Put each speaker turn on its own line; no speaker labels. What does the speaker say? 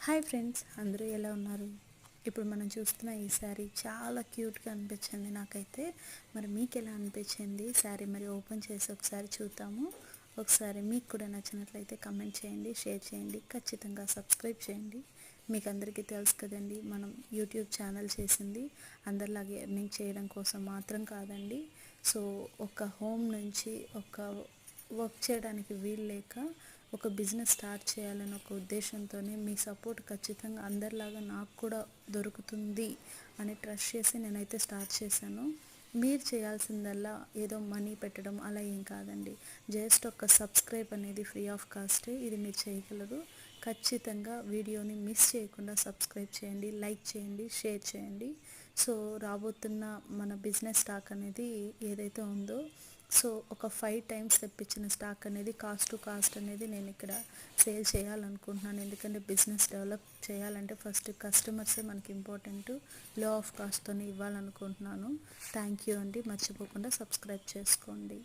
Hi friends, అందరూ ఎలా ఉన్నారు? ఇప్పుడు మనం చూస్తున్న ఈ శారీ చాలా క్యూట్గా అనిపించింది నాకైతే. మరి మీకు ఎలా అనిపించింది శారీ? మరి ఓపెన్ చేసి ఒకసారి చూద్దాము. ఒకసారి మీకు కూడా నచ్చినట్లయితే కమెంట్ చేయండి, షేర్ చేయండి, ఖచ్చితంగా సబ్స్క్రైబ్ చేయండి. మీకు అందరికీ తెలుసు కదండి, మనం యూట్యూబ్ ఛానల్ చేసింది అందరిలాగే ఎర్నింగ్ చేయడం కోసం మాత్రం కాదండి. సో ఒక హోమ్ నుంచి ఒక వర్క్ చేయడానికి వీలు లేక ఒక బిజినెస్ స్టార్ట్ చేయాలని ఒక ఉద్దేశంతోనే మీ సపోర్ట్ ఖచ్చితంగా అందరిలాగా నాకు కూడా దొరుకుతుంది అని ట్రస్ట్ చేసి నేనైతే స్టార్ట్ చేశాను. మీరు చేయాల్సిందల్లా ఏదో మనీ పెట్టడం అలా ఏం కాదండి. జస్ట్ ఒక సబ్స్క్రైబ్ అనేది ఫ్రీ ఆఫ్ కాస్టే, ఇది మీరు చేయగలరు. ఖచ్చితంగా వీడియోని మిస్ చేయకుండా సబ్స్క్రైబ్ చేయండి, లైక్ చేయండి, షేర్ చేయండి. సో రాబోతున్న మన బిజినెస్ స్టాక్ అనేది ఏదైతే ఉందో, సో ఒక 5 టైమ్స్ తెప్పించిన స్టాక్ అనేది కాస్ట్ టు కాస్ట్ అనేది నేను ఇక్కడ సేల్ చేయాలనుకుంటున్నాను. ఎందుకంటే బిజినెస్ డెవలప్ చేయాలంటే ఫస్ట్ కస్టమర్సే మనకి ఇంపార్టెంట్. లో ఆఫ్ కాస్ట్తోనే ఇవ్వాలనుకుంటున్నాను. థ్యాంక్ యూ అండి. మర్చిపోకుండా సబ్స్క్రైబ్ చేసుకోండి.